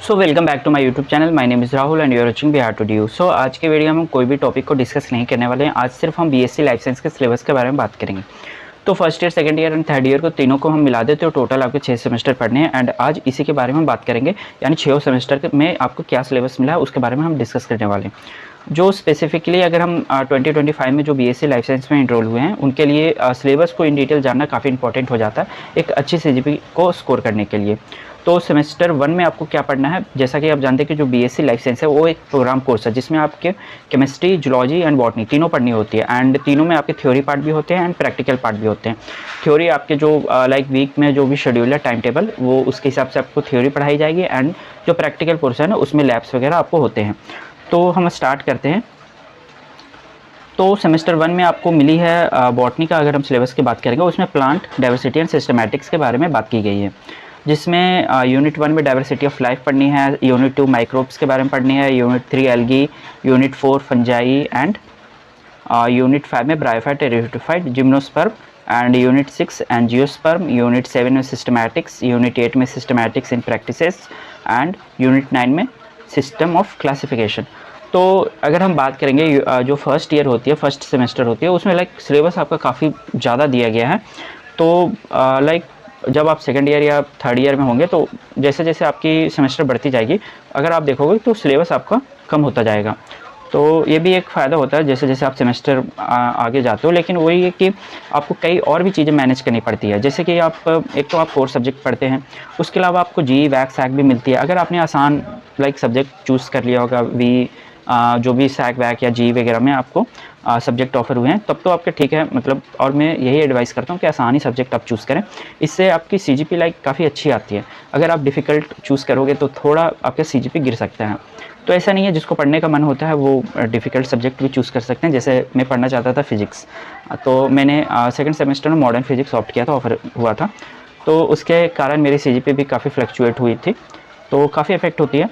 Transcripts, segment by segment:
So welcome back to my YouTube channel. My name is Rahul and you are watching Bihar to D U. सो आज के video में हम कोई भी टॉपिक को डिस्कस नहीं करने वाले हैं। आज सिर्फ हम बीएससी लाइफ साइंस के सिलेबस के बारे में बात करेंगे। तो first year, second year and third year को तीनों को हम मिला देते हो, टोटल आपके 6 सेमेस्टर पढ़ने हैं एंड आज इसी के बारे में बात करेंगे। यानी 6 सेमेस्टर में आपको क्या सिलेबस मिला है उसके बारे में हम डिस्कस करने वाले हैं। जो स्पेसिफिकली अगर हम 2025 में जो बीएससी लाइफ साइंस में इनरोल हुए हैं उनके लिए सिलेबस को इन डिटेल जानना काफ़ी इंपॉर्टेंट हो जाता है एक अच्छी सीजीपी को स्कोर करने के लिए। तो सेमेस्टर 1 में आपको क्या पढ़ना है, जैसा कि आप जानते हैं कि जो बीएससी लाइफ साइंस है वो एक प्रोग्राम कोर्स है जिसमें आपके केमिस्ट्री, जूलॉजी एंड बॉटनी तीनों पढ़नी होती है एंड तीनों में आपके थ्योरी पार्ट भी होते हैं एंड प्रैक्टिकल पार्ट भी होते हैं। थ्योरी आपके जो लाइक वीक में जो भी शेड्यूल है, टाइम टेबल, वो उसके हिसाब से आपको थ्योरी पढ़ाई जाएगी एंड जो प्रैक्टिकल पोर्शन है उसमें लैब्स वगैरह आपको होते हैं। तो हम स्टार्ट करते हैं। तो सेमेस्टर 1 में आपको मिली है बॉटनी का, अगर हम सिलेबस की बात करेंगे उसमें प्लांट डाइवर्सिटी एंड सिस्टमैटिक्स के बारे में बात की गई है, जिसमें यूनिट 1 में डाइवर्सिटी ऑफ लाइफ पढ़नी है, यूनिट 2 माइक्रोब्स के बारे में पढ़नी है, unit 3 algae, unit 4 fungi and unit 5 में bryophyte, pteridophyte, gymnosperm and unit 6 angiosperm, unit 7 में सिस्टमैटिक्स, यूनिट 8 में systematics in practices and unit 9 में सिस्टम ऑफ क्लासिफिकेशन। तो अगर हम बात करेंगे जो फर्स्ट ईयर होती है, फर्स्ट सेमेस्टर होती है, उसमें लाइक सिलेबस आपका काफ़ी ज़्यादा दिया गया है। तो लाइक जब आप सेकंड ईयर या थर्ड ईयर में होंगे तो जैसे जैसे आपकी सेमेस्टर बढ़ती जाएगी, अगर आप देखोगे तो सिलेबस आपका कम होता जाएगा। तो ये भी एक फ़ायदा होता है जैसे जैसे आप सेमेस्टर आगे जाते हो, लेकिन वही है कि आपको कई और भी चीज़ें मैनेज करनी पड़ती है। जैसे कि आप एक तो आप कोर सब्जेक्ट पढ़ते हैं, उसके अलावा आपको जी वैक सैक भी मिलती है। अगर आपने आसान लाइक सब्जेक्ट चूज़ कर लिया होगा, जो भी सैक वैक या जी वगैरह में आपको सब्जेक्ट ऑफर हुए हैं, तब तो आपके ठीक है, मतलब। और मैं यही एडवाइस करता हूँ कि आसान ही सब्जेक्ट आप चूज़ करें, इससे आपकी सीजीपी लाइक काफ़ी अच्छी आती है। अगर आप डिफ़िकल्ट चूज़ करोगे तो थोड़ा आपका सीजीपी गिर सकता है। तो ऐसा नहीं है, जिसको पढ़ने का मन होता है वो डिफ़िकल्ट सब्जेक्ट भी चूज़ कर सकते हैं। जैसे मैं पढ़ना चाहता था फिज़िक्स, तो मैंने सेकंड सेमेस्टर में मॉडर्न फिज़िक्स ऑप्ट किया था, ऑफर हुआ था। तो उसके कारण मेरी सीजीपी भी काफ़ी फ्लक्चुएट हुई थी, तो काफ़ी इफ़ेक्ट होती है।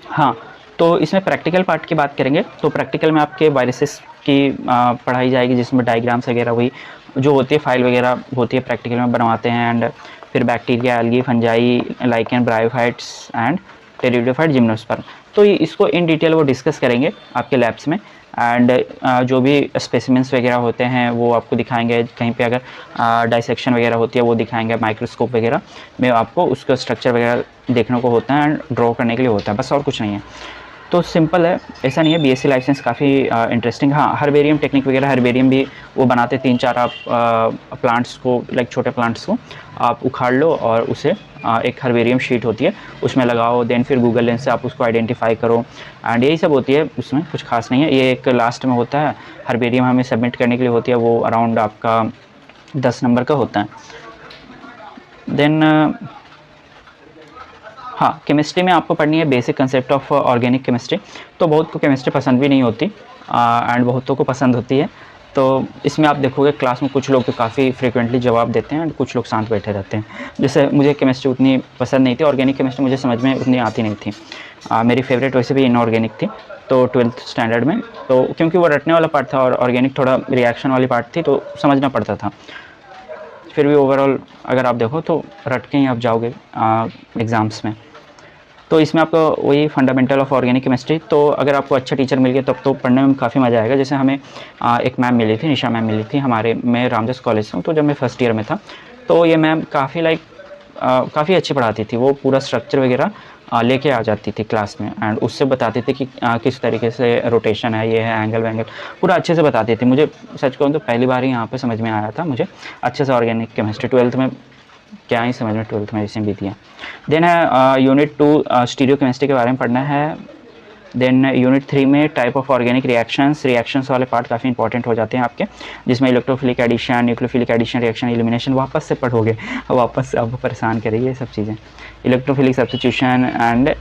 हाँ, तो इसमें प्रैक्टिकल पार्ट की बात करेंगे तो प्रैक्टिकल में आपके वायरसेस की पढ़ाई जाएगी, जिसमें डायग्राम्स वगैरह वही जो होती है, फाइल वगैरह होती है, प्रैक्टिकल में बनवाते हैं। एंड फिर bacteria, algae, fungi, lichen, bryophytes and pteridophyte, gymnosperm. तो इसको इन डिटेल वो डिस्कस करेंगे आपके लैब्स में। एंड जो भी स्पेसिमेंस वगैरह होते हैं वो आपको दिखाएंगे, कहीं पे अगर डाइसेक्शन वगैरह होती है वो दिखाएंगे, माइक्रोस्कोप वगैरह में आपको उसका स्ट्रक्चर वगैरह देखने को होता है एंड ड्रॉ करने के लिए होता है, बस और कुछ नहीं है। तो सिंपल है, ऐसा नहीं है। बीएससी लाइफ साइंस काफ़ी इंटरेस्टिंग। हाँ, हर्बेरियम टेक्निक वगैरह, हर्बेरियम भी वो बनाते 3-4 आप प्लांट्स को, लाइक छोटे प्लांट्स को आप उखाड़ लो और उसे एक हर्बेरियम शीट होती है उसमें लगाओ, देन फिर गूगल लेंस से आप उसको आइडेंटिफाई करो एंड यही सब होती है। उसमें कुछ खास नहीं है। ये एक लास्ट में होता है, हर्बेरियम हमें सबमिट करने के लिए होती है, वो अराउंड आपका 10 नंबर का होता है। देन हाँ, केमिस्ट्री में आपको पढ़नी है basic concept of organic chemistry. तो बहुत को केमिस्ट्री पसंद भी नहीं होती एंड बहुतों को पसंद होती है। तो इसमें आप देखोगे क्लास में कुछ लोग तो काफ़ी फ्रीक्वेंटली जवाब देते हैं एंड कुछ लोग शांत बैठे रहते हैं। जैसे मुझे केमिस्ट्री उतनी पसंद नहीं थी, ऑर्गेनिक केमिस्ट्री मुझे समझ में उतनी आती नहीं थी। मेरी फेवरेट वैसे भी इनऑर्गेनिक थी, तो 12th स्टैंडर्ड में। तो क्योंकि वो रटने वाला पार्ट था और ऑर्गेनिक थोड़ा रिएक्शन वाली पार्ट थी, तो समझना पड़ता था। फिर भी ओवरऑल अगर आप देखो तो रट के ही आप जाओगे एग्ज़ाम्स में। तो इसमें आपको वही फंडामेंटल ऑफ ऑर्गेनिक केमिस्ट्री। तो अगर आपको अच्छा टीचर मिल गया तब तो पढ़ने में काफ़ी मज़ा आएगा। जैसे हमें एक मैम मिली थी, निशा मैम मिली थी हमारे, मैं रामदास कॉलेज से हूँ, तो जब मैं फर्स्ट ईयर में था तो ये मैम काफ़ी काफ़ी अच्छी पढ़ाती थी। वो पूरा स्ट्रक्चर वगैरह लेके आ जाती थी क्लास में एंड उससे बताती थी कि किस तरीके से रोटेशन है, ये है, एंगल वैंगल पूरा अच्छे से बताती थी। मुझे सच कहूँ तो पहली बार ही यहाँ पे समझ में आया था मुझे अच्छे से ऑर्गेनिक केमिस्ट्री। 12th में क्या ही समझ में, 12th में ऐसे भी दिया। देन है यूनिट 2 स्टीरियो केमिस्ट्री के बारे में पढ़ना है। देन यूनिट 3 में टाइप ऑफ ऑर्गेनिक रिएक्शंस वाले पार्ट काफ़ी इंपॉर्टेंट हो जाते हैं आपके, जिसमें electrophilic addition, nucleophilic addition, reaction elimination वापस से पढ़ोगे, वापस से आपको परेशान करेगी ये सब चीज़ें। Electrophilic substitution and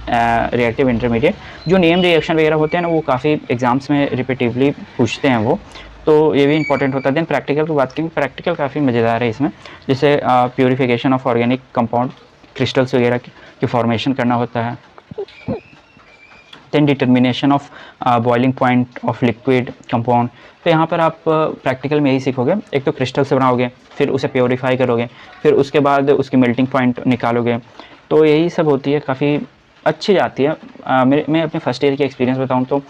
reactive intermediate, जो नेम रिएक्शन वगैरह होते हैं ना, वो काफ़ी एग्जाम्स में रिपीटिवली पूछते हैं वो, तो ये भी इंपॉर्टेंट होता है। देन प्रैक्टिकल की बात करें, प्रैक्टिकल काफ़ी मज़ेदार है इसमें। जैसे purification of organic compound, crystals वगैरह की फॉर्मेशन करना होता है। Then determination of boiling point of liquid compound. तो यहाँ पर आप प्रैक्टिकल में यही सीखोगे, एक तो क्रिस्टल से बनाओगे, फिर उसे प्योरीफाई करोगे, फिर उसके बाद उसकी मेल्टिंग पॉइंट निकालोगे। तो यही सब होती है, काफ़ी अच्छी जाती है। मैं अपने फर्स्ट ईयर की एक्सपीरियंस बताऊँ तो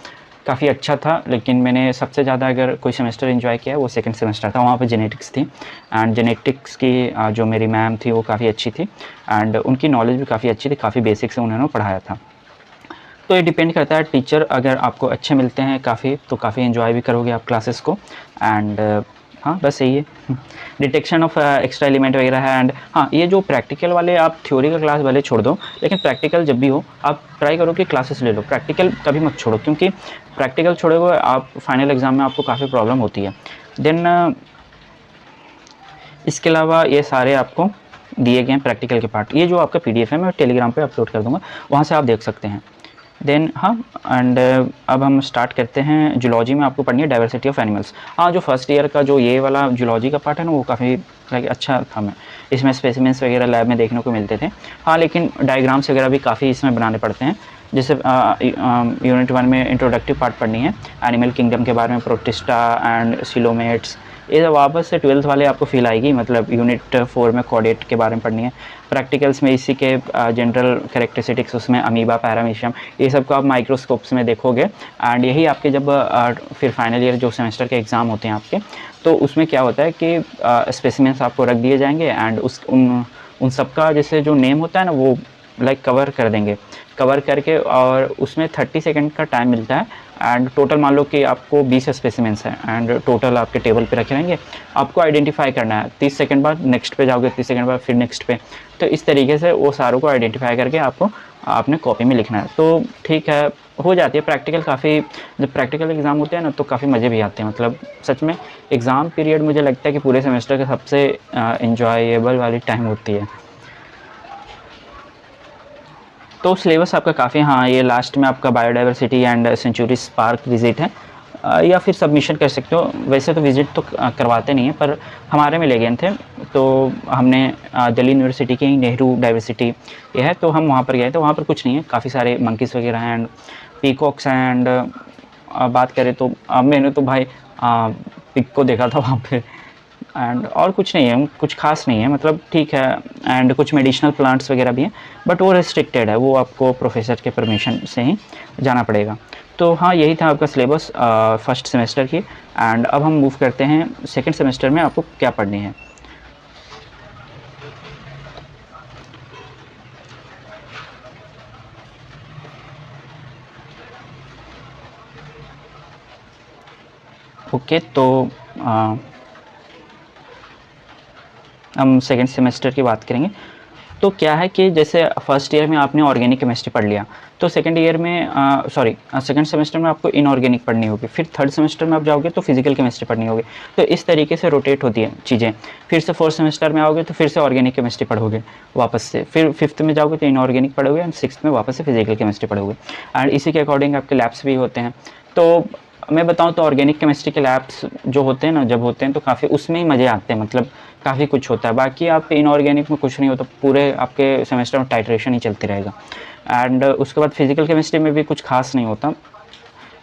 काफ़ी अच्छा था, लेकिन मैंने सबसे ज़्यादा अगर कोई सेमेस्टर एंजॉय किया है वो सेकंड सेमेस्टर था। वहाँ पे जेनेटिक्स थी एंड जेनेटिक्स की जो मेरी मैम थी वो काफ़ी अच्छी थी एंड उनकी नॉलेज भी काफ़ी अच्छी थी, काफ़ी बेसिक से उन्होंने पढ़ाया था। तो ये डिपेंड करता है, टीचर अगर आपको अच्छे मिलते हैं काफ़ी तो काफ़ी एंजॉय भी करोगे आप क्लासेस को एंड हाँ बस यही है। डिटेक्शन ऑफ एक्स्ट्रा एलिमेंट वगैरह है एंड हाँ, ये जो प्रैक्टिकल वाले आप थ्योरी का क्लास भले छोड़ दो, लेकिन प्रैक्टिकल जब भी हो आप ट्राई करो कि क्लासेस ले लो, प्रैक्टिकल कभी मत छोड़ो, क्योंकि प्रैक्टिकल छोड़ोगे आप फाइनल एग्ज़ाम में आपको काफ़ी प्रॉब्लम होती है। देन इसके अलावा ये सारे आपको दिए गए हैं प्रैक्टिकल के पार्ट। ये जो आपका पीडीएफ है मैं टेलीग्राम पे अपलोड कर दूँगा, वहाँ से आप देख सकते हैं। देन हाँ एंड अब हम स्टार्ट करते हैं। जूलॉजी में आपको पढ़नी है डाइवर्सिटी ऑफ एनिमल्स। हाँ, जो फर्स्ट ईयर का जो ये वाला जूलॉजी का पार्ट है ना वो काफ़ी अच्छा था। मैं इसमें स्पेसिमेंस वगैरह लैब में देखने को मिलते थे। हाँ, लेकिन डायग्राम्स वगैरह भी काफ़ी इसमें बनाने पड़ते हैं। जैसे यूनिट 1 में इंट्रोडक्टिव पार्ट पढ़नी है, एनिमल किंगडम के बारे में, प्रोटिस्टा एंड सिलोमेट्स। ये जब वापस से 12th वाले आपको फील आएगी, मतलब यूनिट 4 में कॉर्डेट के बारे में पढ़नी है। प्रैक्टिकल्स में इसी के जनरल कैरेक्टरिस्टिक्स, उसमें अमीबा, पैरामीशियम, ये सब को आप माइक्रोस्कोप्स में देखोगे एंड यही आपके जब फिर फाइनल ईयर जो सेमेस्टर के एग्ज़ाम होते हैं आपके, तो उसमें क्या होता है कि स्पेसिमेंस आपको रख दिए जाएंगे एंड उन सब का जैसे जो नेम होता है ना वो कवर कर देंगे, कवर करके, और उसमें 30 सेकंड का टाइम मिलता है एंड टोटल मान लो कि आपको 20 स्पेसिमेंस हैं एंड टोटल आपके टेबल पे रखे रहेंगे। आपको आइडेंटिफाई करना है, 30 सेकंड बाद नेक्स्ट पे जाओगे, 30 सेकंड बाद फिर नेक्स्ट पे। तो इस तरीके से वो सारों को आइडेंटिफाई करके आपको अपने कॉपी में लिखना है। तो ठीक है, हो जाती है प्रैक्टिकल। काफ़ी जब प्रैक्टिकल एग्ज़ाम होते हैं ना तो काफ़ी मज़े भी आते हैं। मतलब सच में एग्ज़ाम पीरियड मुझे लगता है कि पूरे सेमेस्टर का सबसे इन्जॉयबल वाली टाइम होती है। तो सिलेबस आपका काफ़ी, हाँ ये लास्ट में आपका biodiversity and sanctuary park visit है, या फिर सबमिशन कर सकते हो। वैसे तो विजिट तो करवाते नहीं हैं, पर हमारे में ले गए थे तो हमने दिल्ली यूनिवर्सिटी की नेहरू डाइवर्सिटी ये है तो हम वहाँ पर गए थे। वहाँ पर कुछ नहीं है, काफ़ी सारे मंकीज़ वगैरह हैं एंड पीकॉक्स हैं एंड बात करें तो मैंने तो भाई पिक को देखा था वहाँ पे एंड और कुछ नहीं है, कुछ खास नहीं है, मतलब ठीक है। एंड कुछ मेडिसिनल प्लांट्स वगैरह भी हैं, बट वो रिस्ट्रिक्टेड है, वो आपको प्रोफेसर के परमिशन से ही जाना पड़ेगा। तो हाँ, यही था आपका सिलेबस फर्स्ट सेमेस्टर की। एंड अब हम मूव करते हैं सेकंड सेमेस्टर में आपको क्या पढ़नी है। ओके, तो हम सेकंड सेमेस्टर की बात करेंगे। तो क्या है कि जैसे फर्स्ट ईयर में आपने ऑर्गेनिक केमिस्ट्री पढ़ लिया, तो सेकंड ईयर में सेकंड सेमेस्टर में आपको इनऑर्गेनिक पढ़नी होगी, फिर थर्ड सेमेस्टर में आप जाओगे तो फिजिकल केमिस्ट्री पढ़नी होगी। तो इस तरीके से रोटेट होती है चीज़ें। फिर से फोर्थ सेमेस्टर में आओगे तो फिर से ऑर्गेनिक केमिस्ट्री पढ़ोगे वापस से, फिर फिफ्थ में जाओगे तो इनऑर्गेनिक पढ़ोगे एंड सिक्स्थ में वापस से फिजिकल केमिस्ट्री पढ़ोगे एंड इसी के अकॉर्डिंग आपके लैब्स भी होते हैं। तो मैं बताऊँ तो ऑर्गेनिक केमिस्ट्री के लैब्स जो होते हैं ना, जब होते हैं तो काफ़ी उसमें ही मज़े आते हैं, मतलब काफ़ी कुछ होता है। बाकी आप इनऑर्गेनिक में कुछ नहीं होता, पूरे आपके सेमेस्टर में टाइट्रेशन ही चलती रहेगा एंड उसके बाद फिजिकल केमिस्ट्री में भी कुछ खास नहीं होता।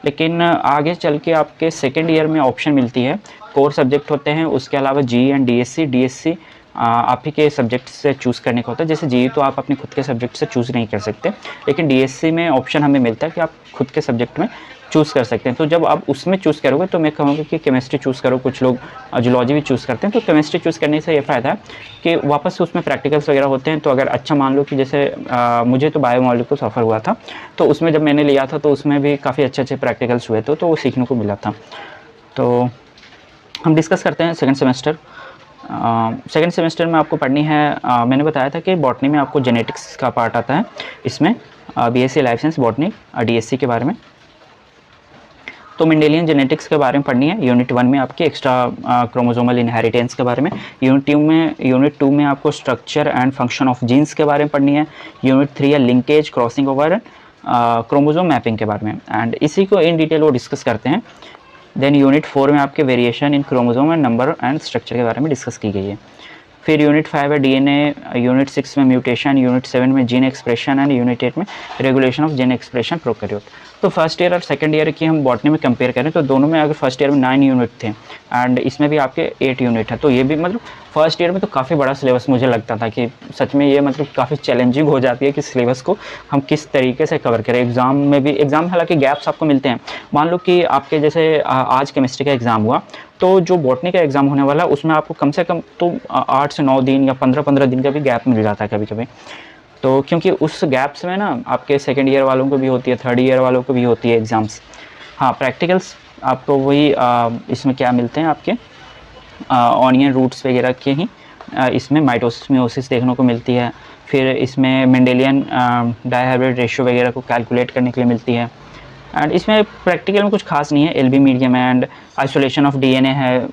लेकिन आगे चल के आपके सेकेंड ईयर में ऑप्शन मिलती है, कोर सब्जेक्ट होते हैं, उसके अलावा जी एंड डीएससी आप ही के सब्जेक्ट से चूज़ करने का होता है। जैसे जी तो आप अपने खुद के सब्जेक्ट से चूज़ नहीं कर सकते, लेकिन डीएससी में ऑप्शन हमें मिलता है कि आप खुद के सब्जेक्ट में चूज़ कर सकते हैं। तो जब आप उसमें चूज़ करोगे तो मैं कहूँगा कि केमिस्ट्री चूज़ करो। कुछ लोग जूलॉजी भी चूज़ करते हैं। तो केमिस्ट्री चूज़ करने से ये फ़ायदा है कि वापस से उसमें प्रैक्टिकल्स वगैरह होते हैं। तो अगर अच्छा मान लो कि जैसे मुझे तो बायोमॉलिक्यूल्स ऑफर हुआ था, तो उसमें जब मैंने लिया था तो उसमें भी काफ़ी अच्छे प्रैक्टिकल्स हुए थे, तो वो सीखने को मिला था। तो हम डिस्कस करते हैं सेकंड सेमेस्टर। सेकंड सेमेस्टर में आपको पढ़नी है, मैंने बताया था कि बॉटनी में आपको जेनेटिक्स का पार्ट आता है। इसमें BSc life science botany DSC के बारे में, तो मेंडेलियन जेनेटिक्स के बारे में पढ़नी है। यूनिट 1 में आपकी एक्स्ट्रा क्रोमोसोमल इनहेरिटेंस के बारे में, यूनिट 2 में आपको structure and function of genes के बारे में पढ़नी है। यूनिट 3 है linkage, crossing over, chromosome mapping के बारे में एंड इसी को इन डिटेल वो डिस्कस करते हैं। देन यूनिट 4 में आपके variation in chromosome and number and structure के बारे में डिस्कस की गई है। फिर यूनिट 5 है डीएनए, यूनिट 6 में म्यूटेशन, यूनिट 7 में जीन एक्सप्रेशन एंड यूनिट 8 में regulation of gene expression prokaryote. तो फर्स्ट ईयर और सेकंड ईयर की हम बॉटनी में कंपेयर करें तो दोनों में अगर फर्स्ट ईयर में 9 यूनिट थे एंड इसमें भी आपके 8 यूनिट है, तो ये भी मतलब फर्स्ट ईयर में तो काफ़ी बड़ा सिलेबस मुझे लगता था कि सच में ये मतलब काफ़ी चैलेंजिंग हो जाती है कि सिलेबस को हम किस तरीके से कवर करें। एग्ज़ाम में भी हालांकि गैप्स आपको मिलते हैं, मान लो कि आपके जैसे आज केमिस्ट्री का एग्ज़ाम हुआ तो जो बॉटनी का एग्ज़ाम होने वाला उसमें आपको कम से कम तो 8 से 9 दिन या 15-15 दिन का भी गैप मिल जाता है कभी कभी। तो क्योंकि उस गैप्स में ना आपके सेकेंड ईयर वालों को भी होती है, थर्ड ईयर वालों को भी होती है एग्ज़ाम्स। हाँ, प्रैक्टिकल्स आपको वही इसमें क्या मिलते हैं आपके ऑनियन रूट्स वगैरह के ही इसमें माइटोसिस मियोसिस देखने को मिलती है। फिर इसमें मेंडेलियन डायहाइब्रिड रेशियो वगैरह को कैलकुलेट करने के लिए मिलती है। एंड इसमें प्रैक्टिकल में कुछ खास नहीं है, LB medium and isolation of DNA है।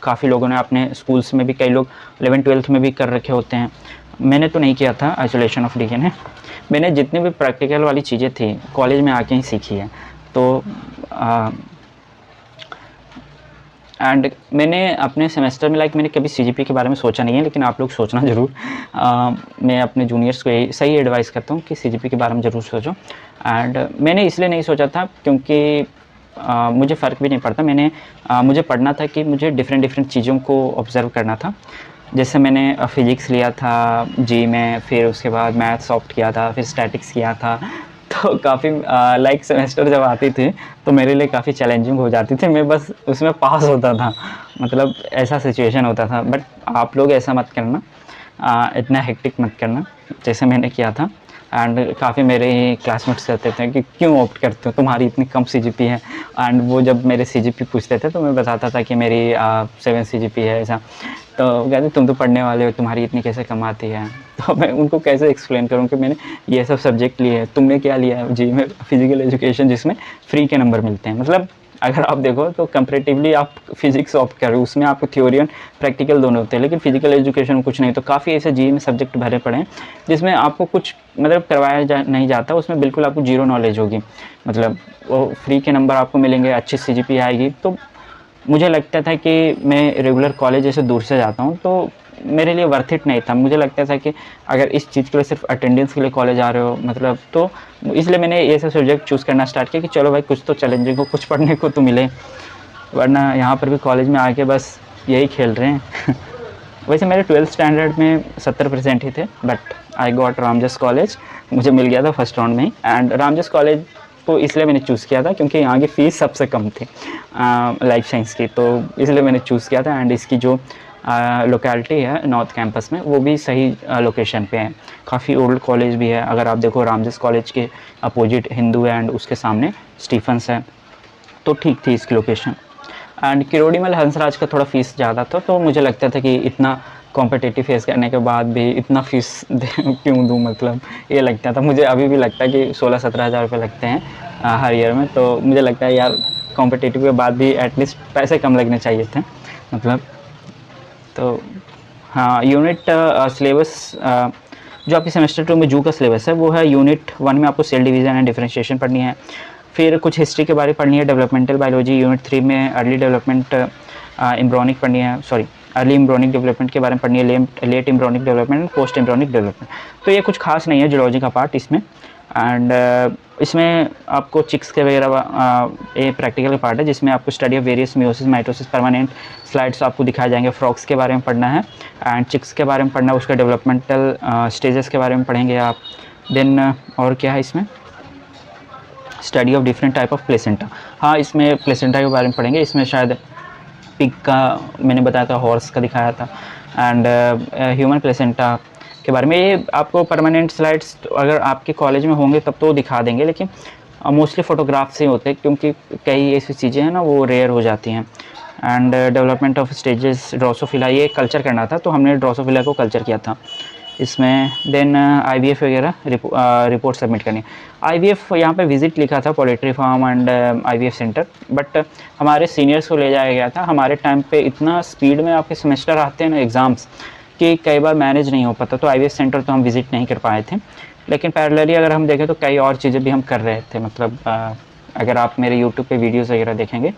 काफ़ी लोगों ने अपने स्कूल्स में भी, कई लोग 11th-12th में भी कर रखे होते हैं। मैंने तो नहीं किया था आइसोलेशन ऑफ डीएनए। मैंने जितनी भी प्रैक्टिकल वाली चीज़ें थी कॉलेज में आके ही सीखी है। तो एंड मैंने अपने सेमेस्टर में मैंने कभी सीजीपी के बारे में सोचा नहीं है, लेकिन आप लोग सोचना ज़रूर। मैं अपने जूनियर्स को सही एडवाइस करता हूँ कि सीजीपी के बारे में ज़रूर सोचो। एंड मैंने इसलिए नहीं सोचा था क्योंकि मुझे फ़र्क भी नहीं पड़ता। मुझे पढ़ना था कि मुझे डिफरेंट चीज़ों को ऑब्ज़र्व करना था। जैसे मैंने फ़िज़िक्स लिया था जी में, फिर उसके बाद मैथ्स ऑप्ट किया था, फिर स्टैटिक्स किया था। तो काफ़ी लाइक सेमेस्टर जब आती थी तो मेरे लिए काफ़ी चैलेंजिंग हो जाती थी। मैं बस उसमें पास होता था, मतलब ऐसा सिचुएशन होता था। बट आप लोग ऐसा मत करना, इतना हेक्टिक मत करना जैसे मैंने किया था। एंड काफ़ी मेरे ही क्लासमेट्स कहते थे कि क्यों ऑप्ट करते हो, तुम्हारी इतनी कम सीजीपी है। एंड वो जब मेरे सीजीपी पूछते थे तो मैं बताता था कि मेरी 7 सीजीपी है ऐसा। तो कहते तुम तो पढ़ने वाले हो, तुम्हारी इतनी कैसे कम आती है। तो मैं उनको कैसे एक्सप्लेन करूँ कि मैंने ये सब सब्जेक्ट लिए हैं, तुमने क्या लिया है जी में, फिजिकल एजुकेशन, जिसमें फ्री के नंबर मिलते हैं। मतलब अगर आप देखो तो कंपैरेटिवली आप फिजिक्स ऑप्ट कर रहे हो, उसमें आपको थ्योरी और प्रैक्टिकल दोनों होते हैं, लेकिन फिजिकल एजुकेशन में कुछ नहीं। तो काफ़ी ऐसे जी में सब्जेक्ट भरे पड़े हैं जिसमें आपको कुछ मतलब करवाया नहीं जाता, उसमें बिल्कुल आपको जीरो नॉलेज होगी। मतलब वो फ्री के नंबर आपको मिलेंगे, अच्छी सीजीपी आएगी। तो मुझे लगता था कि मैं रेगुलर कॉलेज जैसे दूर से जाता हूँ तो मेरे लिए वर्थ इट नहीं था। मुझे लगता था कि अगर इस चीज़ के लिए सिर्फ अटेंडेंस के लिए कॉलेज आ रहे हो मतलब, तो इसलिए मैंने ये सब सब्जेक्ट चूज़ करना स्टार्ट किया कि चलो भाई कुछ तो चैलेंजिंग हो, कुछ पढ़ने को तो मिले, वरना यहाँ पर भी कॉलेज में आके बस यही खेल रहे हैं। वैसे मेरे 12th स्टैंडर्ड में 70% ही थे, but I got Ramjas college, मुझे मिल गया था फर्स्ट राउंड में ही। एंड रामजस कॉलेज तो इसलिए मैंने चूज़ किया था क्योंकि यहाँ की फ़ीस सबसे कम थी लाइफ साइंस की, तो इसलिए मैंने चूज़ किया था। एंड इसकी जो लोकेलिटी है नॉर्थ कैंपस में वो भी सही लोकेशन पे है, काफ़ी ओल्ड कॉलेज भी है। अगर आप देखो रामजस कॉलेज के अपोजिट हिंदू है एंड उसके सामने स्टीफन्स है, तो ठीक थी इसकी लोकेशन। एंड किरोड़ीमल हंसराज का थोड़ा फ़ीस ज़्यादा था, तो मुझे लगता था कि इतना कॉम्पिटिटिव फेस करने के बाद भी इतना फ़ीस क्यों दूँ, मतलब ये लगता था। मुझे अभी भी लगता है कि 16-17 हज़ार रुपये लगते हैं हर ईयर में, तो मुझे लगता है यार कॉम्पिटिटिव के बाद भी एटलीस्ट पैसे कम लगने चाहिए थे मतलब। तो हाँ, यूनिट सिलेबस जो आपके सेमेस्टर 2 में जू का सिलेबस है वो है, यूनिट 1 में आपको सेल डिवीज़न एंड डिफरेंशिएशन पढ़नी है, फिर कुछ हिस्ट्री के बारे में पढ़नी है, डेवलपमेंटल बायोलॉजी। यूनिट 3 में अर्ली डेवलपमेंट एम्ब्रॉनिक पढ़नी है, सॉरी अर्ली एम्ब्रॉनिक डेवलपमेंट के बारे में पढ़नी है, late embryonic development, post embryonic development. तो ये कुछ खास नहीं है जूलॉजी का पार्ट इसमें। एंड इसमें आपको चिक्स के वगैरह ये प्रैक्टिकल का पार्ट है जिसमें आपको study of various meiosis mitosis permanent slides आपको दिखाए जाएंगे। फ्रॉक्स के बारे में पढ़ना है एंड चिक्स के बारे में पढ़ना है, उसका डेवलपमेंटल स्टेजेस के बारे में पढ़ेंगे आप। देन और क्या है इसमें, study of different type of placenta. हाँ, इसमें प्लेसेंटा के बारे में पढ़ेंगे। इसमें शायद पिग का मैंने बताया था, हॉर्स का दिखाया था, एंड ह्यूमन प्लेसेंटा के बारे में। ये आपको परमानेंट स्लाइड्स अगर आपके कॉलेज में होंगे तब तो दिखा देंगे, लेकिन मोस्टली फ़ोटोग्राफ से होते हैं क्योंकि कई ऐसी चीज़ें हैं ना वो रेयर हो जाती हैं। And development of stages, Drosophila, ये कल्चर करना था तो हमने ड्रोसोफिला को कल्चर किया था इसमें। देन आईवीएफ वगैरह रिपोर्ट सबमिट करनी। आईवीएफ यहाँ पे विज़िट लिखा था, poultry farm and IVF centre, but हमारे सीनियर्स को ले जाया गया था। हमारे टाइम पे इतना स्पीड में आपके सेमेस्टर आते हैं ना एग्ज़ाम्स कि कई बार मैनेज नहीं हो पाता, तो आईवीएफ सेंटर तो हम विज़िट नहीं कर पाए थे। लेकिन पैरेलली अगर हम देखें तो कई और चीज़ें भी हम कर रहे थे। मतलब अगर आप मेरे यूट्यूब पे वीडियोज़ वगैरह देखेंगे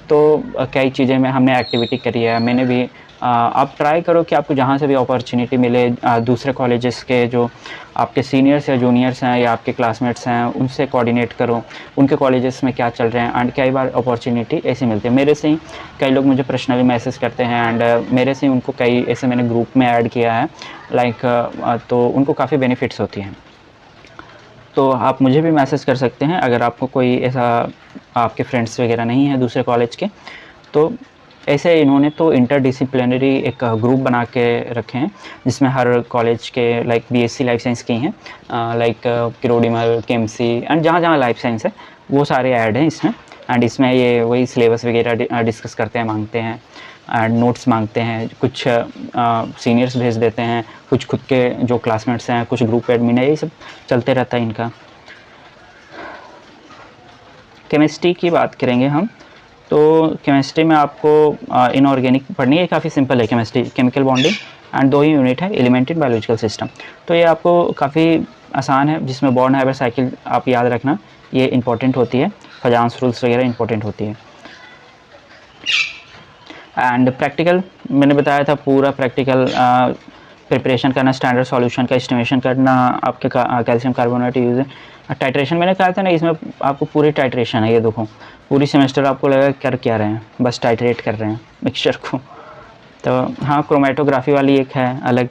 तो कई चीज़ें में हमने एक्टिविटी करी है। मैंने भी आप ट्राई करो कि आपको जहाँ से भी अपॉर्चुनिटी मिले दूसरे कॉलेजेस के जो आपके सीनियर्स या जूनियर्स हैं या आपके क्लासमेट्स हैं उनसे कोऑर्डिनेट करो, उनके कॉलेजेस में क्या चल रहे हैं। एंड कई बार अपॉर्चुनिटी ऐसी मिलती है, मेरे से ही कई लोग मुझे पर्सनली मैसेज करते हैं एंड मेरे से ही उनको कई ऐसे मैंने ग्रुप में ऐड किया है लाइक तो उनको काफ़ी बेनिफिट्स होती हैं। तो आप मुझे भी मैसेज कर सकते हैं अगर आपको कोई ऐसा आपके फ्रेंड्स वगैरह नहीं है दूसरे कॉलेज के। तो ऐसे इन्होंने तो इंटरडिसिप्लिनरी एक ग्रुप बना के रखे हैं जिसमें हर कॉलेज के लाइक बीएससी लाइफ साइंस की हैं लाइक किरोड़ीमल, केएमसी एंड जहाँ जहाँ लाइफ साइंस है वो सारे ऐड हैं इसमें। एंड इसमें ये वही सिलेबस वगैरह डिस्कस करते हैं, मांगते हैं एंड नोट्स मांगते हैं, कुछ सीनियर्स भेज देते हैं, कुछ खुद के जो क्लासमेट्स हैं, कुछ ग्रुप एडमिन है, ये सब चलते रहता है इनका। केमिस्ट्री की बात करेंगे हम, तो केमिस्ट्री में आपको इनऑर्गेनिक पढ़नी है, काफ़ी सिंपल है chemistry, chemical bonding and 2 he unit है, एलिमेंट्री बायोलॉजिकल सिस्टम। तो ये आपको काफ़ी आसान है, जिसमें बॉन्ड हाइब्रिड साइकिल आप याद रखना, ये इंपॉर्टेंट होती है, फजांस रूल्स वगैरह इंपॉर्टेंट होती है। एंड प्रैक्टिकल मैंने बताया था, पूरा प्रैक्टिकल प्रिपरेशन करना, स्टैंडर्ड सॉल्यूशन का एस्टिमेशन करना, आपके कैल्शियम कार्बोनेट यूज़ है, टाइट्रेशन मैंने कहा था ना, इसमें आपको पूरी टाइट्रेशन है। ये देखो पूरी सेमेस्टर आपको लगेगा कर क्या रहे हैं, बस टाइट्रेट कर रहे हैं मिक्सचर को। तो हाँ, क्रोमेटोग्राफी वाली एक है अलग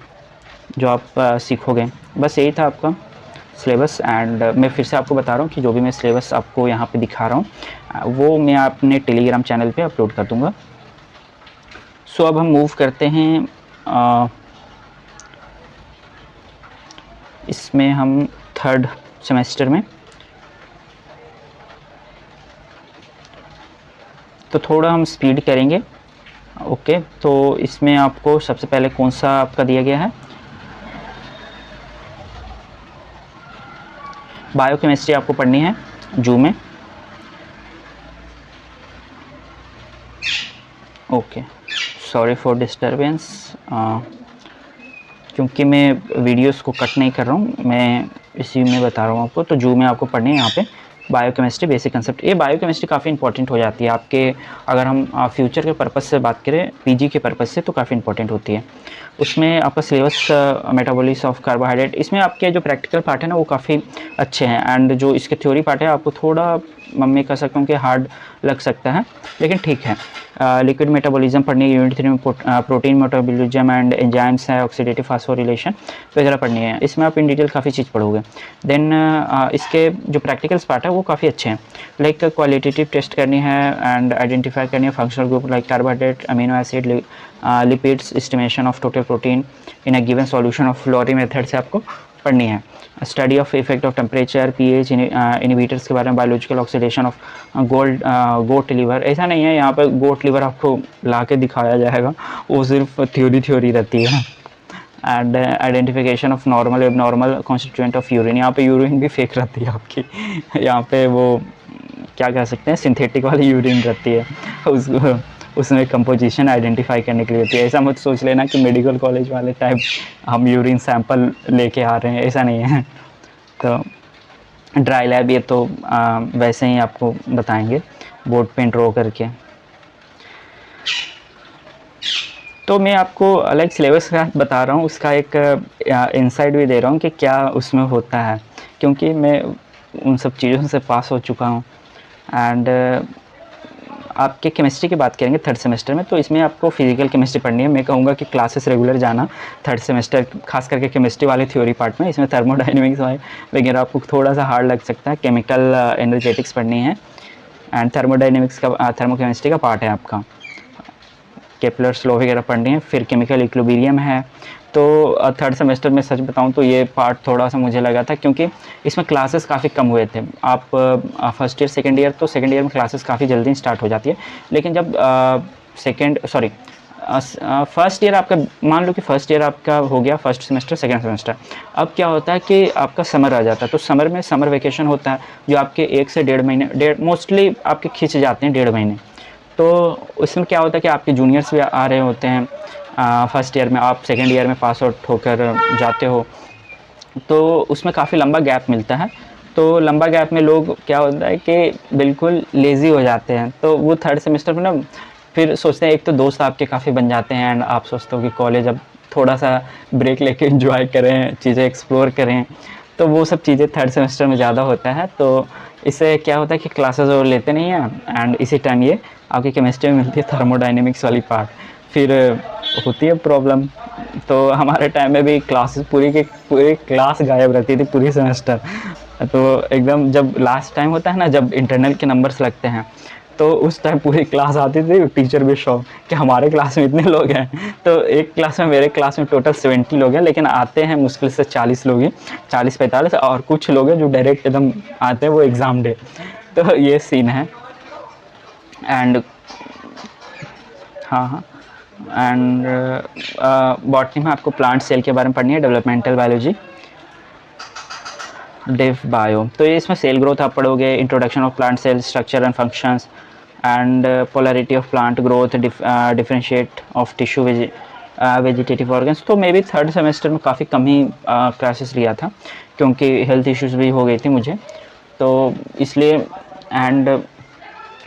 जो आप सीखोगे। बस यही था आपका सिलेबस। एंड मैं फिर से आपको बता रहा हूँ कि जो भी मैं सिलेबस आपको यहाँ पे दिखा रहा हूँ वो मैं अपने टेलीग्राम चैनल पे अपलोड कर दूँगा। सो अब हम मूव करते हैं इसमें हम थर्ड सेमेस्टर में। तो थोड़ा हम स्पीड करेंगे। ओके, तो इसमें आपको सबसे पहले कौन सा आपका दिया गया है, बायोकेमिस्ट्री आपको पढ़नी है जू में। ओके, सॉरी फॉर डिस्टरबेंस, क्योंकि मैं वीडियोस को कट नहीं कर रहा हूँ, मैं इसी में बता रहा हूँ आपको। तो जू में आपको पढ़नी है यहाँ पे बायोकेमिस्ट्री बेसिक कंसेप्ट। ये बायोकेमिस्ट्री काफ़ी इंपॉर्टेंट हो जाती है आपके, अगर हम फ्यूचर के पर्पज़ से बात करें, पीजी के पर्पज़ से, तो काफ़ी इंपॉर्टेंट होती है। उसमें आपका सिलेबस मेटाबॉलिज्म ऑफ कार्बोहाइड्रेट, इसमें आपके जो प्रैक्टिकल पार्ट है ना वो काफ़ी अच्छे हैं। एंड जो इसके थ्योरी पार्ट है आपको थोड़ा मैं कह सकता हूँ कि हार्ड लग सकता है, लेकिन ठीक है। लिक्विड मेटाबॉलिज्म पढ़नी है, यूनिट 3 में प्रोटीन मेटाबॉलिज्म एंड एंजाइम्स है, ऑक्सीडेटिव फास्फोरिलेशन वगैरह पढ़नी है। इसमें आप इन डिटेल काफ़ी चीज़ पढ़ोगे। देन इसके जो प्रैक्टिकल्स पार्ट है वो काफ़ी अच्छे हैं, लाइक क्वालिटेटिव टेस्ट करनी है एंड आइडेंटिफाई करनी है functional group like carbohydrate, amino acid, lipids, estimation of total protein in a given solution of Flory method से आपको पढ़नी है। Study of effect of temperature, pH inhibitors के बारे में, biological oxidation of goat liver. ऐसा नहीं है यहाँ पर गोट लिवर आपको ला के दिखाया जाएगा, वो सिर्फ थ्योरी रहती है। And identification of normal abnormal constituent of urine, यहाँ पे यूरिन भी फेक रहती है आपकी यहाँ पे वो क्या कह सकते हैं, सिंथेटिक वाली यूरिन रहती है, उसमें कंपोजिशन आइडेंटिफाई करने के लिए होती है। ऐसा मत सोच लेना कि मेडिकल कॉलेज वाले टाइप हम यूरिन सैंपल लेके आ रहे हैं, ऐसा नहीं है। तो ड्राई लैब ये तो वैसे ही आपको बताएंगे बोर्ड पे ड्रॉ करके। तो मैं आपको अलग सिलेबस का बता रहा हूँ, उसका एक इंसाइट भी दे रहा हूँ कि क्या उसमें होता है, क्योंकि मैं उन सब चीज़ों से पास हो चुका हूँ। एंड आपके केमिस्ट्री की बात करेंगे थर्ड सेमेस्टर में, तो इसमें आपको फिजिकल केमिस्ट्री पढ़नी है। मैं कहूँगा कि क्लासेस रेगुलर जाना थर्ड सेमेस्टर, खास करके केमिस्ट्री वाले थ्योरी पार्ट में। इसमें थर्मोडाइनमिक्स वगैरह आपको थोड़ा सा हार्ड लग सकता है। केमिकल एनर्जेटिक्स पढ़नी है एंड थर्मोडाइनमिक्स का, थर्मोकेमिस्ट्री का पार्ट है आपका। केपलर्स लॉ वगैरह पढ़नी है। फिर केमिकल इक्विलिब्रियम है। तो थर्ड सेमेस्टर में सच बताऊं तो ये पार्ट थोड़ा सा मुझे लगा था, क्योंकि इसमें क्लासेस काफ़ी कम हुए थे। आप फर्स्ट ईयर सेकंड ईयर, तो सेकंड ईयर में क्लासेस काफ़ी जल्दी स्टार्ट हो जाती है, लेकिन जब फर्स्ट ईयर आपका, मान लो कि फर्स्ट ईयर आपका हो गया, फर्स्ट सेमेस्टर सेकंड सेमेस्टर, अब क्या होता है कि आपका समर आ जाता है। तो समर में समर वेकेशन होता है जो आपके 1 से 1.5 महीने, मोस्टली आपके खींच जाते हैं 1.5 महीने। तो उसमें क्या होता है कि आपके जूनियर्स भी आ रहे होते हैं फर्स्ट ईयर में, आप सेकेंड ईयर में पास आउट होकर जाते हो, तो उसमें काफ़ी लंबा गैप मिलता है। तो लंबा गैप में लोग क्या होता है कि बिल्कुल लेज़ी हो जाते हैं। तो वो थर्ड सेमेस्टर में ना फिर सोचते हैं, एक तो दोस्त आपके काफ़ी बन जाते हैं एंड आप सोचते हो कि कॉलेज अब थोड़ा सा ब्रेक लेके एंजॉय करें, चीज़ें एक्सप्लोर करें, तो वो सब चीज़ें थर्ड सेमेस्टर में ज़्यादा होता है। तो इससे क्या होता है कि क्लासेस और लेते नहीं हैं एंड इसी टाइम ये आपकी केमिस्ट्री में मिलती है थर्मोडाइनमिक्स वाली पार्ट, फिर होती है प्रॉब्लम। तो हमारे टाइम में भी क्लासेस पूरी क्लास गायब रहती थी पूरी सेमेस्टर। तो एकदम जब लास्ट टाइम होता है ना, जब इंटरनल के नंबर्स लगते हैं, तो उस टाइम पूरी क्लास आती थी, टीचर भी शौक कि हमारे क्लास में इतने लोग हैं। तो एक क्लास में, मेरे क्लास में टोटल 70 लोग हैं, लेकिन आते हैं मुश्किल से 40 लोग ही, 40-45, और कुछ लोग हैं जो डायरेक्ट एकदम आते हैं वो एग्ज़ाम डे। तो ये सीन है। एंड हाँ हाँ, एंड बॉटनी में आपको प्लांट सेल के बारे में पढ़नी है, डेवलपमेंटल बायोलॉजी, डेव बायो। तो ये इसमें सेल ग्रोथ आप पढ़ोगे, introduction of plant cell structure and functions, and polarity of plant growth, differentiate of tissue vegetative organs. तो मे बी थर्ड सेमेस्टर में काफ़ी कम ही क्लासेस लिया था, क्योंकि हेल्थ इश्यूज़ भी हो गई थी मुझे, तो इसलिए। एंड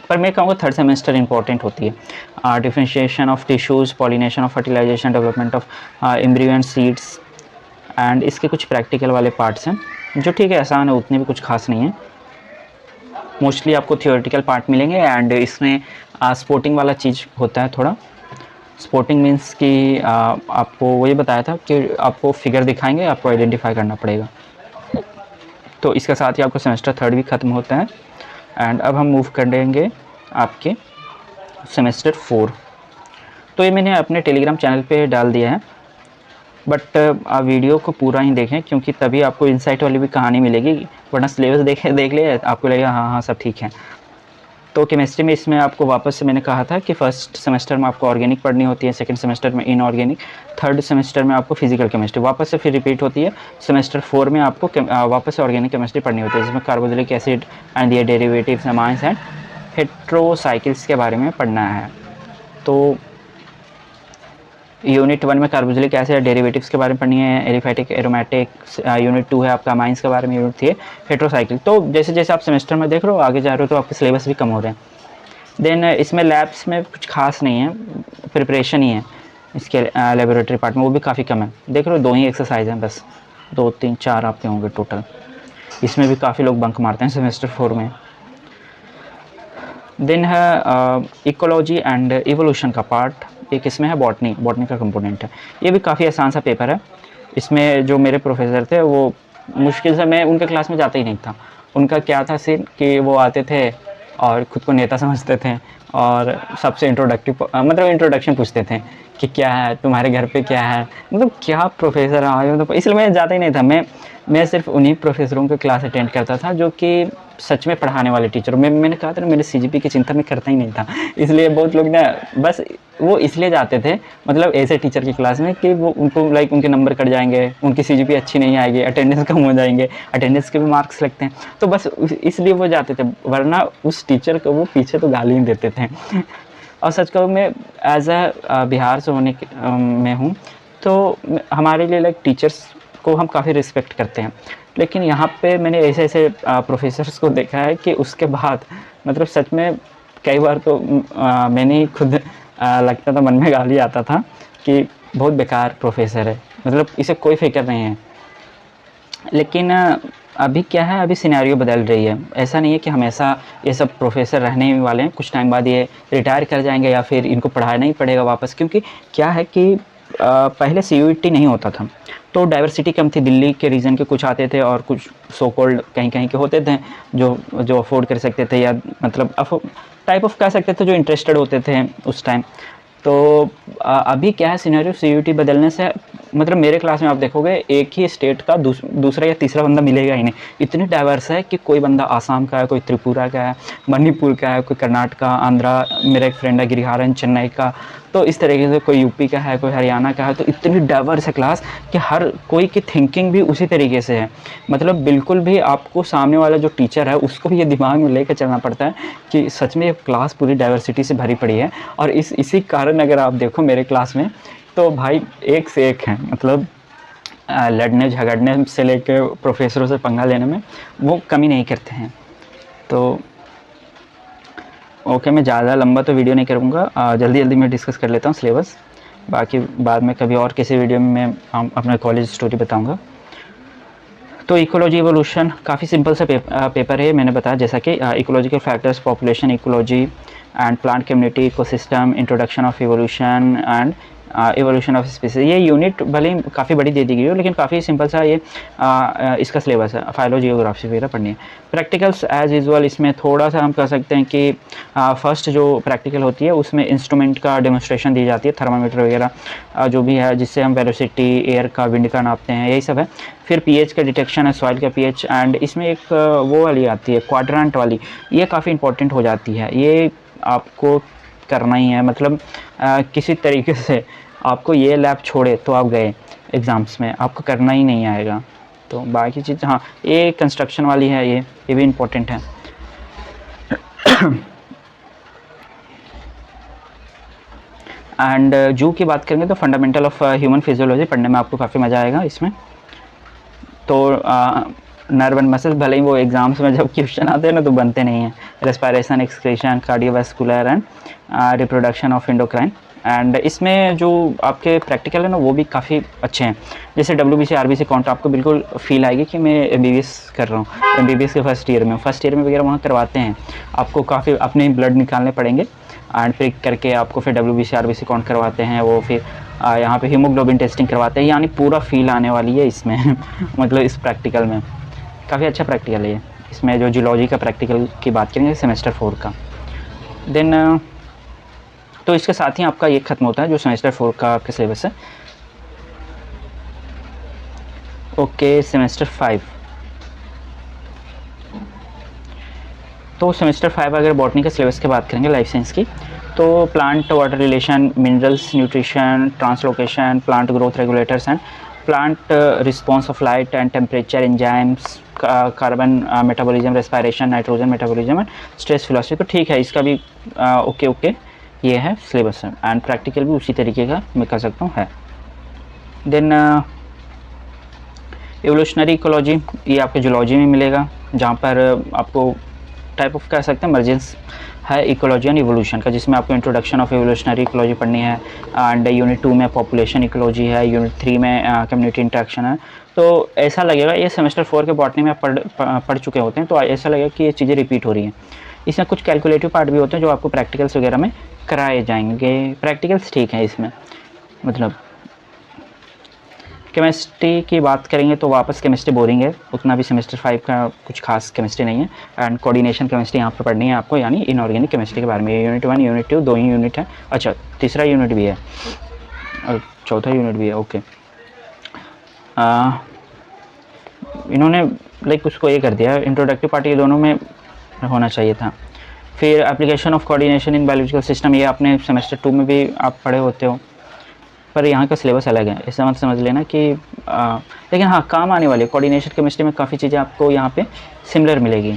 पर मैं कहूँगा थर्ड सेमेस्टर इंपॉर्टेंट होती है। Differentiation of tissues, pollination of fertilisation, development of embryo and seeds, and इसके कुछ प्रैक्टिकल वाले पार्ट्स हैं जो ठीक है, आसान है, उतने भी कुछ खास नहीं है। मोस्टली आपको थियोरेटिकल पार्ट मिलेंगे एंड इसमें स्पोर्टिंग वाला चीज़ होता है थोड़ा। स्पोर्टिंग मीन्स कि आपको वही बताया था कि आपको फिगर दिखाएंगे, आपको आइडेंटिफाई करना पड़ेगा। तो इसके साथ ही आपका सेमेस्टर थर्ड भी ख़त्म होता है। एंड अब हम मूव कर देंगे आपके सेमेस्टर 4। तो ये मैंने अपने टेलीग्राम चैनल पे डाल दिया है, बट आप वीडियो को पूरा ही देखें, क्योंकि तभी आपको इंसाइट वाली भी कहानी मिलेगी, वरना सिलेबस देख ले आपको लगेगा हाँ हाँ सब ठीक है। तो केमिस्ट्री में इसमें आपको वापस से मैंने कहा था कि फर्स्ट सेमेस्टर में आपको ऑर्गेनिक पढ़नी होती है, सेकंड सेमेस्टर में इनऑर्गेनिक, थर्ड सेमेस्टर में आपको फिजिकल केमिस्ट्री वापस से फिर रिपीट होती है। सेमेस्टर 4 में आपको वापस से ऑर्गेनिक केमिस्ट्री पढ़नी होती है, जिसमें carboxylic acid and their derivatives, amines and heterocycles के बारे में पढ़ना है। तो यूनिट 1 में कार्बोक्सिलिक एसिड डेरिवेटिव्स के बारे में पढ़नी है, एलिफैटिक एरोमेटिक। यूनिट 2 है आपका अमाइंस के बारे में, यूनिट 3 है हेट्रोसाइकिल। तो जैसे जैसे आप सेमेस्टर में देख रहे हो आगे जा रहे हो, तो आपके सिलेबस भी कम हो रहे हैं। देन इसमें लैब्स में कुछ खास नहीं है, प्रिपरेशन ही है इसके लेबोरेटरी पार्ट में, वो भी काफ़ी कम है। देख रहे हो 2 ही एक्सरसाइज हैं बस, 2 3 4 आपके होंगे टोटल। इसमें भी काफ़ी लोग बंक मारते हैं सेमेस्टर 4 में। देन है इकोलॉजी एंड इवोल्यूशन का पार्ट, एक इसमें है बॉटनी का कंपोनेंट है। ये भी काफ़ी आसान सा पेपर है। इसमें जो मेरे प्रोफेसर थे वो मुश्किल से, मैं उनके क्लास में जाता ही नहीं था। उनका क्या था सीन कि वो आते थे और ख़ुद को नेता समझते थे और सबसे इंट्रोडक्शन पूछते थे कि क्या है तुम्हारे घर पे, क्या है, मतलब क्या प्रोफेसर आए हो। तो इसलिए मैं जाता ही नहीं था। मैं सिर्फ उन्हीं प्रोफेसरों के क्लास अटेंड करता था जो कि सच में पढ़ाने वाले टीचर। मैंने कहा था ना, मेरे सीजीपी की चिंता मैं करता ही नहीं था। इसलिए बहुत लोग ना बस वो इसलिए जाते थे, मतलब ऐसे टीचर की क्लास में कि वो उनको लाइक उनके नंबर कट जाएंगे, उनकी सीजीपी अच्छी नहीं आएगी, अटेंडेंस कम हो जाएंगे, अटेंडेंस के भी मार्क्स लगते हैं, तो बस इसलिए वो जाते थे। वरना उस टीचर को वो पीछे तो गाली ही देते थे। और सच कहूँ, मैं एज बिहार से होने में हूँ, तो हमारे लिए लाइक टीचर्स को हम काफ़ी रिस्पेक्ट करते हैं। लेकिन यहाँ पे मैंने ऐसे ऐसे प्रोफेसर्स को देखा है कि उसके बाद मतलब सच में कई बार तो मैंने ही खुद लगता था, मन में गाली आता था कि बहुत बेकार प्रोफेसर है, मतलब इसे कोई फिक्र नहीं है। लेकिन अभी क्या है, अभी सिनेरियो बदल रही है। ऐसा नहीं है कि हमेशा ये सब प्रोफेसर रहने ही वाले हैं, कुछ टाइम बाद ये रिटायर कर जाएंगे या फिर इनको पढ़ाना ही पड़ेगा वापस। क्योंकि क्या है कि पहले सीयूईटी नहीं होता था, तो डाइवर्सिटी कम थी। दिल्ली के रीजन के कुछ आते थे और कुछ सो कॉल्ड कहीं कहीं के होते थे जो अफोर्ड कर सकते थे, या मतलब टाइप ऑफ कह सकते थे, जो इंटरेस्टेड होते थे उस टाइम। तो अभी क्या है सिनेरियो, सीयूईटी बदलने से मतलब मेरे क्लास में आप देखोगे एक ही स्टेट का दूसरा या तीसरा बंदा मिलेगा ही नहीं। इतनी डाइवर्स है कि कोई बंदा आसाम का है, कोई त्रिपुरा का है, मणिपुर का है, कोई कर्नाटका, आंध्रा, मेरा एक फ्रेंड है गिरिहारन चेन्नई का, तो इस तरीके से कोई यूपी का है, कोई हरियाणा का है। तो इतनी डाइवर्स है क्लास कि हर कोई की थिंकिंग भी उसी तरीके से है। मतलब बिल्कुल भी आपको सामने वाला जो टीचर है उसको भी ये दिमाग में लेकर चलना पड़ता है कि सच में ये क्लास पूरी डाइवर्सिटी से भरी पड़ी है। और इसी कारण अगर आप देखो मेरे क्लास में तो भाई एक से एक हैं, मतलब लड़ने झगड़ने से लेकर प्रोफेसरों से पंगा लेने में वो कमी नहीं करते हैं। तो ओके, मैं ज़्यादा लंबा तो वीडियो नहीं करूँगा, जल्दी जल्दी मैं डिस्कस कर लेता हूँ सिलेबस, बाकी बाद में कभी और किसी वीडियो में मैं अपना कॉलेज स्टोरी बताऊँगा। तो इकोलॉजी इवोल्यूशन काफ़ी सिंपल सा पेपर है, मैंने बताया जैसा कि ecological factors, population ecology and plant community, ecosystem, introduction of evolution and evolution of species. ये यूनिट भले ही काफ़ी बड़ी दे दी गई हो, लेकिन काफ़ी सिंपल सा ये इसका सिलेबस है। फाइलोजियोग्राफी वगैरह पढ़नी है। प्रैक्टिकल्स एज यूजुअल इसमें थोड़ा सा हम कह सकते हैं कि फर्स्ट जो प्रैक्टिकल होती है उसमें इंस्ट्रूमेंट का डेमोस्ट्रेशन दी जाती है, थर्मामीटर वगैरह जो भी है, जिससे हम वेलोसिटी, एयर का, विंड का नापते हैं, यही सब है। फिर पीएच का डिटेक्शन है, सॉइल का पीएच, एंड इसमें एक वो वाली आती है क्वाड्रेंट वाली, ये काफ़ी इंपॉर्टेंट हो जाती है। ये आपको करना ही है, मतलब किसी तरीके से आपको ये लैब छोड़े तो आप गए एग्ज़ाम्स में, आपको करना ही नहीं आएगा। तो बाकी चीज़, हाँ ये कंस्ट्रक्शन वाली है, ये भी इम्पोर्टेंट है। एंड जू की बात करेंगे तो फंडामेंटल ऑफ ह्यूमन फिजियोलॉजी पढ़ने में आपको काफ़ी मज़ा आएगा इसमें। तो नर्व एंड मसल्स, भले ही वो एग्जाम्स में जब क्वेश्चन आते हैं ना तो बनते नहीं हैं। Respiration, excretion, cardiovascular and reproduction of endocrine. And इसमें जो आपके प्रैक्टिकल है ना वो भी काफ़ी अच्छे हैं। जैसे WBC RBC काउंट, आपको बिल्कुल फील आएगी कि मैं MBBS कर रहा हूँ, MBBS के फर्स्ट ईयर में वगैरह वहाँ करवाते हैं। आपको काफ़ी अपने ब्लड निकालने पड़ेंगे एंड फिर करके आपको फिर WBC RBC काउंट करवाते हैं, वो फिर यहाँ पे हीमोग्लोबिन टेस्टिंग करवाते हैं, यानी पूरा फील आने वाली है इसमें। मतलब इस प्रैक्टिकल में काफ़ी अच्छा प्रैक्टिकल है ये। इसमें जो जियोलॉजी का प्रैक्टिकल की बात करेंगे सेमेस्टर 4 का, देन तो इसके साथ ही आपका ये ख़त्म होता है जो सेमेस्टर 4 का आपका सिलेबस है। ओके, सेमेस्टर 5, तो सेमेस्टर 5 अगर बॉटनी के सिलेबस की बात करेंगे, लाइफ साइंस की, तो plant water relation, minerals, nutrition, translocation, plant growth regulators and plant response of light and temperature, enzymes, carbon metabolism, respiration, nitrogen metabolism and stress philosophy. तो ठीक है, इसका भी ओके ये है सिलेबस है, एंड प्रैक्टिकल भी उसी तरीके का मैं कह सकता हूँ है। देन एवोल्यूशनरी इकोलॉजी, ये आपके जूलॉजी में मिलेगा, जहाँ पर आपको टाइप ऑफ कह सकते हैं मर्जेंस है इकोलॉजी एंड इवोल्यूशन का, जिसमें आपको इंट्रोडक्शन ऑफ एवोल्यूशनरी इकोलॉजी पढ़नी है। एंड यूनिट 2 में पॉपुलेशन इकोलॉजी है, यूनिट 3 में कम्युनिटी इंटरेक्शन है। तो ऐसा लगेगा ये सेमेस्टर 4 के बॉटनी में आप पढ़ चुके होते हैं, तो ऐसा लगेगा कि ये चीज़ें रिपीट हो रही हैं। इसमें कुछ कैलकुलेटिव पार्ट भी होते हैं जो आपको प्रैक्टिकल्स वगैरह में कराए जाएंगे। प्रैक्टिकल्स ठीक है इसमें, मतलब केमिस्ट्री की बात करेंगे तो वापस केमिस्ट्री बोरिंग है, उतना भी सेमेस्टर 5 का कुछ खास केमिस्ट्री नहीं है। एंड कोऑर्डिनेशन केमिस्ट्री यहाँ पर पढ़नी है आपको, यानी इनऑर्गेनिक केमिस्ट्री के बारे में। यूनिट 1, यूनिट 2 दो ही यूनिट है, अच्छा तीसरा यूनिट भी है और चौथा यूनिट भी है। ओके, इन्होंने लाइक उसको ये कर दिया, इंट्रोडक्टिव पार्ट ये दोनों में होना चाहिए था। फिर application of coordination in biological system, ये आपने सेमेस्टर 2 में भी आप पढ़े होते हो, पर यहाँ का सिलेबस अलग है, ऐसा मत समझ लेना कि लेकिन हाँ काम आने वाली है। कोऑर्डिनेशन केमिस्ट्री में काफ़ी चीज़ें आपको यहाँ पे सिमिलर मिलेगी।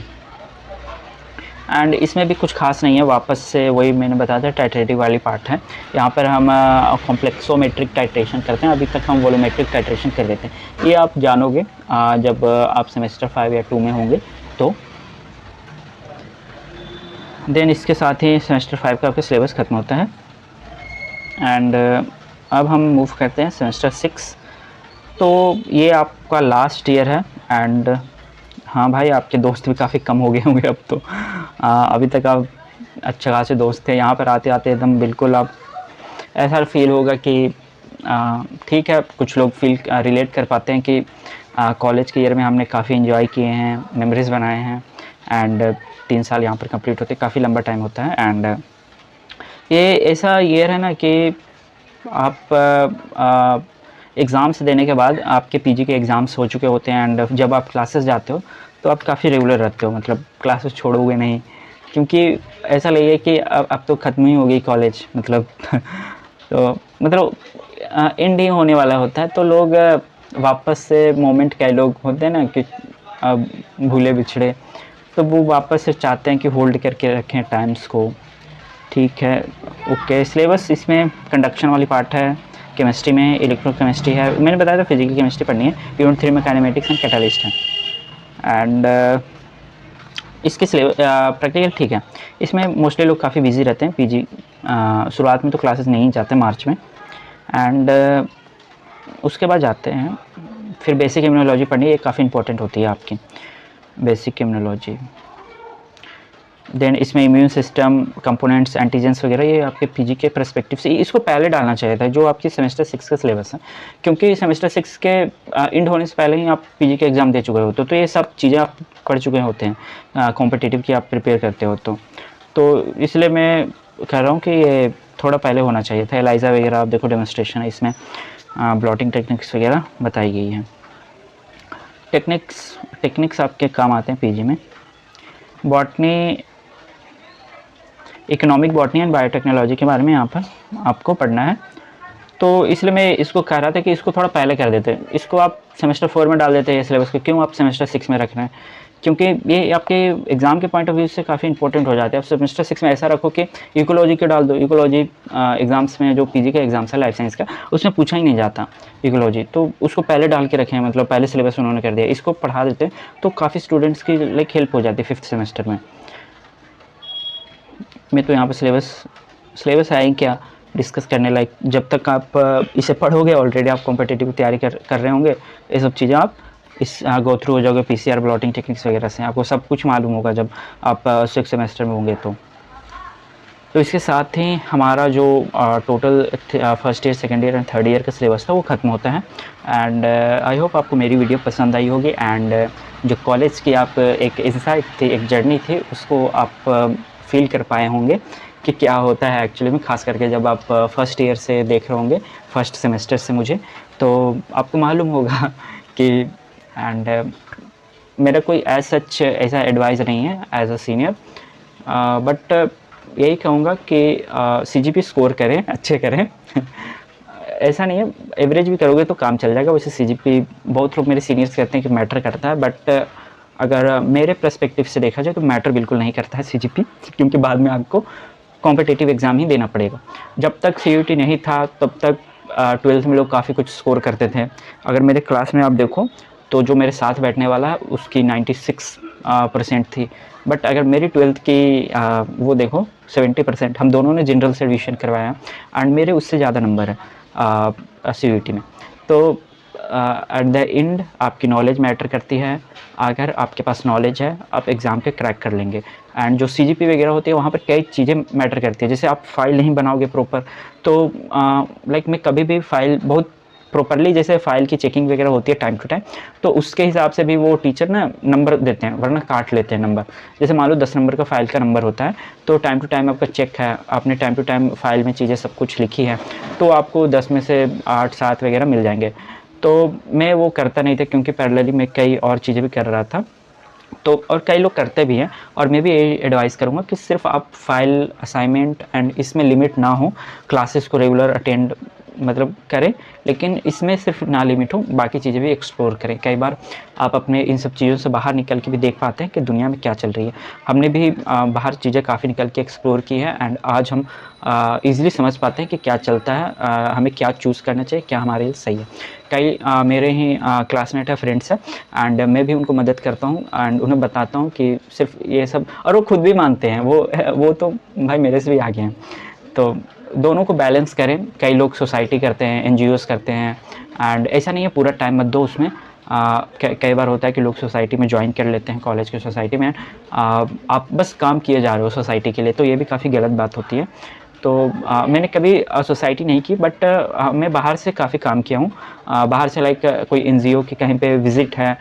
एंड इसमें भी कुछ खास नहीं है, वापस से वही मैंने बताया था टाइट्रेटिव वाली पार्ट है। यहाँ पर हम कॉम्प्लेक्सोमेट्रिक टाइट्रेशन करते हैं, अभी तक हम वॉल्यूमेट्रिक टाइट्रेशन कर लेते हैं। ये आप जानोगे जब आप सेमेस्टर 5 या 2 में होंगे तो। देन इसके साथ ही सेमेस्टर 5 का आपका सिलेबस ख़त्म होता है। एंड अब हम मूव करते हैं सेमेस्टर 6, तो ये आपका लास्ट ईयर है। एंड हाँ भाई, आपके दोस्त भी काफ़ी कम हो गए होंगे अब तो। अभी तक आप अच्छे खासे दोस्त थे, यहाँ पर आते आते एकदम बिल्कुल आप ऐसा फील होगा कि ठीक है, कुछ लोग फील रिलेट कर पाते हैं कि कॉलेज के ईयर में हमने काफ़ी इन्जॉय किए हैं, मेमोरीज़ बनाए हैं। एंड 3 साल यहाँ पर कंप्लीट होते काफ़ी लंबा टाइम होता है। एंड ये ऐसा ईयर है ना कि आप एग्ज़ाम्स देने के बाद आपके पीजी के एग्ज़ाम्स हो चुके होते हैं। एंड जब आप क्लासेस जाते हो तो आप काफ़ी रेगुलर रहते हो, मतलब क्लासेस छोड़ोगे नहीं, क्योंकि ऐसा लगे कि अब तो ख़त्म ही हो गई कॉलेज, मतलब तो मतलब एंड ही होने वाला होता है। तो लोग वापस से मोमेंट कई लोग होते हैं ना कि अब भूले बिछड़े, तो वो वापस से चाहते हैं कि होल्ड करके रखें टाइम्स को। ठीक है, ओके। सिलेबस इसमें कंडक्शन वाली पार्ट है, केमिस्ट्री में इलेक्ट्रोकेमिस्ट्री है, मैंने बताया था फिजिकल केमिस्ट्री पढ़नी है। यूनिट 3 में काइनेमेटिक्स एंड कैटालिस्ट है। एंड इसके प्रैक्टिकल ठीक है, इसमें मोस्टली लोग काफ़ी बिजी रहते हैं। पीजी शुरुआत में तो क्लासेस नहीं जाते मार्च में, एंड उसके बाद जाते हैं। फिर बेसिक इम्यूनोलॉजी पढ़नी, ये काफ़ी इंपॉर्टेंट होती है आपकी बेसिक इम्यूनोलॉजी। देन इसमें इम्यून सिस्टम कंपोनेंट्स, एंटीजेंस वगैरह, ये आपके पीजी के पर्सपेक्टिव से इसको पहले डालना चाहिए था, जो आपकी सेमेस्टर 6 का सिलेबस है, क्योंकि सेमेस्टर 6 के एंड होने से पहले ही आप पीजी के एग्ज़ाम दे चुके होते हो, तो ये सब चीज़ें आप पढ़ चुके होते हैं, कॉम्पिटिटिव की आप प्रिपेयर करते हो तो इसलिए मैं कह रहा हूँ कि ये थोड़ा पहले होना चाहिए था। एलाइजा वगैरह आप देखो, डेमोन्स्ट्रेशन है इसमें, ब्लॉटिंग टेक्निक्स वगैरह बताई गई है। टेक्निक्स आपके काम आते हैं पीजी में। Botany, economic botany and biotechnology के बारे में यहाँ पर आपको पढ़ना है, तो इसलिए मैं इसको कह रहा था कि इसको थोड़ा पहले कर देते हैं। इसको आप सेमेस्टर 4 में डाल देते हैं ये सिलेबस को, क्यों आप सेमेस्टर 6 में रख रहे हैं? क्योंकि ये आपके एग्ज़ाम के पॉइंट ऑफ व्यू से काफ़ी इंपॉर्टेंट हो जाते हैं। आप सेमेस्टर 6 में ऐसा रखो कि इकोलॉजी के डाल दो। इकोलॉजी एग्ज़ाम्स में जो पीजी का एग्ज़ाम्स है लाइफ साइंस का, उसमें पूछा ही नहीं जाता इकोलॉजी, तो उसको पहले डाल के रखें, मतलब पहले सिलेबस उन्होंने कर दिया, इसको पढ़ा देते हैं तो काफ़ी स्टूडेंट्स की लाइक हेल्प हो जाती है 5th सेमेस्टर में। मैं तो यहाँ पर सिलेबस है ही क्या डिस्कस करने लाइक, जब तक आप इसे पढ़ोगे ऑलरेडी आप कॉम्पिटिटिव तैयारी कर रहे होंगे, ये सब चीज़ें आप इस गो थ्रू हो जाओगे पीसीआर, ब्लॉटिंग टेक्निक्स वगैरह से, आपको सब कुछ मालूम होगा जब आप 6 सेमेस्टर में होंगे। तो इसके साथ ही हमारा जो total first year, second year and third year का सिलेबस था वो ख़त्म होता है। एंड आई होप आपको मेरी वीडियो पसंद आई होगी, एंड जो कॉलेज की आप एक इंसाइट थी, एक जर्नी थी, उसको आप फील कर पाए होंगे कि क्या होता है एक्चुअली में, ख़ास करके जब आप फर्स्ट ईयर से देख रहे होंगे, फर्स्ट सेमेस्टर से मुझे, तो आपको मालूम होगा कि एंड मेरा कोई सच ऐसा एडवाइस नहीं है एज अ सीनियर, बट यही कहूँगा कि सीजीपी स्कोर करें, अच्छे करें ऐसा नहीं है, एवरेज भी करोगे तो काम चल जाएगा। वैसे सीजीपी बहुत लोग मेरे सीनियर्स कहते हैं कि मैटर करता है, बट अगर मेरे पर्सपेक्टिव से देखा जाए तो मैटर बिल्कुल नहीं करता है सीजीपी, क्योंकि बाद में आपको कॉम्पिटिटिव एग्ज़ाम ही देना पड़ेगा। जब तक सीयूटी नहीं था तब तक 12th में लोग काफ़ी कुछ स्कोर करते थे। अगर मेरे क्लास में आप देखो तो जो मेरे साथ बैठने वाला है उसकी 96% थी, बट अगर मेरी 12th की वो देखो 70%। हम दोनों ने जनरल से एडमिशन करवाया एंड मेरे उससे ज़्यादा नंबर है सीयूटी में। तो एट द एंड आपकी नॉलेज मैटर करती है। अगर आपके पास नॉलेज है आप एग्ज़ाम के क्रैक कर लेंगे। एंड जो सीजीपी वगैरह होती है वहाँ पर कई चीज़ें मैटर करती है, जैसे आप फाइल नहीं बनाओगे प्रॉपर, तो लाइक मैं कभी भी फाइल बहुत प्रॉपरली, जैसे फ़ाइल की चेकिंग वगैरह होती है टाइम टू टाइम, तो उसके हिसाब से भी वो टीचर ना नंबर देते हैं, वरना काट लेते हैं नंबर। जैसे मान लो 10 नंबर का फ़ाइल का नंबर होता है, तो टाइम टू टाइम आपका चेक है, आपने टाइम टू टाइम फ़ाइल में चीज़ें सब कुछ लिखी है, तो आपको 10 में से 8 7 वगैरह मिल जाएंगे। तो मैं वो करता नहीं था, क्योंकि पैरेलली मैं कई और चीज़ें भी कर रहा था, तो और कई लोग करते भी हैं। और मैं भी यही एडवाइस करूँगा कि सिर्फ आप फाइल, असाइनमेंट एंड इसमें लिमिट ना हो, क्लासेस को रेगुलर अटेंड मतलब करें, लेकिन इसमें सिर्फ ना लिमिट हो, बाकी चीज़ें भी एक्सप्लोर करें। कई बार आप अपने इन सब चीज़ों से बाहर निकल के भी देख पाते हैं कि दुनिया में क्या चल रही है। हमने भी बाहर चीज़ें काफ़ी निकल के एक्सप्लोर की है, एंड आज हम ईज़िली समझ पाते हैं कि क्या चलता है, हमें क्या चूज़ करना चाहिए, क्या हमारे लिए सही है। कई मेरे ही क्लासमेट है, फ्रेंड्स हैं, एंड मैं भी उनको मदद करता हूँ एंड उन्हें बताता हूँ कि सिर्फ ये सब, और वो खुद भी मानते हैं, वो तो भाई मेरे से भी आगे हैं। तो दोनों को बैलेंस करें। कई लोग सोसाइटी करते हैं, एनजीओज़ करते हैं, एंड ऐसा नहीं है पूरा टाइम मत दो उसमें। कई बार होता है कि लोग सोसाइटी में ज्वाइन कर लेते हैं, कॉलेज की सोसाइटी में, आप बस काम किए जा रहे हो सोसाइटी के लिए, तो ये भी काफ़ी गलत बात होती है। तो मैंने कभी सोसाइटी नहीं की, बट मैं बाहर से काफ़ी काम किया हूँ। बाहर से लाइक कोई एनजीओ की कहीं पे विज़िट है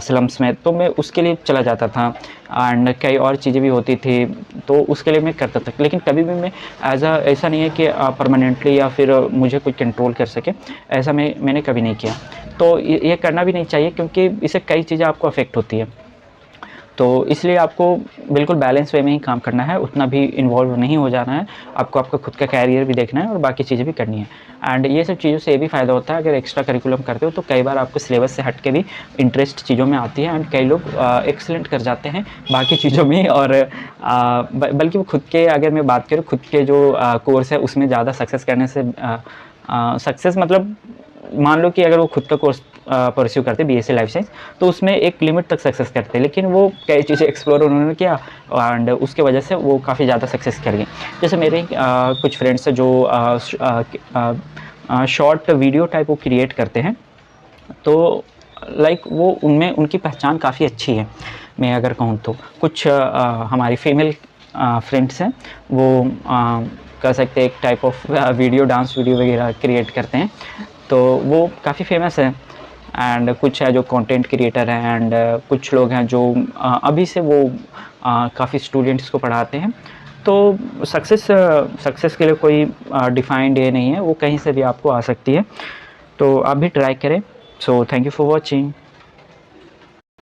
स्लम्स में, तो मैं उसके लिए चला जाता था, एंड कई और चीज़ें भी होती थी, तो उसके लिए मैं करता था। लेकिन कभी भी मैं ऐसा नहीं है कि परमानेंटली या फिर मुझे कोई कंट्रोल कर सके, ऐसा मैंने कभी नहीं किया। तो ये करना भी नहीं चाहिए, क्योंकि इससे कई चीज़ें आपको अफेक्ट होती है। तो इसलिए आपको बिल्कुल बैलेंस वे में ही काम करना है, उतना भी इन्वॉल्व नहीं हो जाना है। आपको आपका खुद का कैरियर भी देखना है और बाकी चीज़ें भी करनी है। एंड ये सब चीज़ों से ये भी फ़ायदा होता है, अगर एक्स्ट्रा करिकुलम करते हो तो कई बार आपको सिलेबस से हट के भी इंटरेस्ट चीज़ों में आती है, एंड कई लोग एक्सीलेंट कर जाते हैं बाकी चीज़ों में। और बल्कि वो खुद के, अगर मैं बात करूँ खुद के जो कोर्स है उसमें ज़्यादा सक्सेस करने से, सक्सेस मतलब मान लो कि अगर वो खुद का कोर्स परस्यू करते बीएससी लाइफ साइंस, तो उसमें एक लिमिट तक सक्सेस करते हैं, लेकिन वो कई चीज़ें एक्सप्लोर उन्होंने किया एंड उसके वजह से वो काफ़ी ज़्यादा सक्सेस कर गए। जैसे मेरे कुछ फ्रेंड्स हैं जो शॉर्ट वीडियो टाइप वो क्रिएट करते हैं, तो लाइक वो उनमें उनकी पहचान काफ़ी अच्छी है। मैं अगर कहूँ तो कुछ हमारी फीमेल फ्रेंड्स हैं, वो कह सकते हैं एक type of video dance video वगैरह क्रिएट करते हैं, तो वो काफ़ी फेमस है। एंड कुछ है जो कंटेंट क्रिएटर हैं, एंड कुछ लोग हैं जो अभी से वो काफ़ी स्टूडेंट्स को पढ़ाते हैं। तो सक्सेस के लिए कोई डिफाइंड ये नहीं है, वो कहीं से भी आपको आ सकती है, तो आप भी ट्राई करें। So thank you for watching.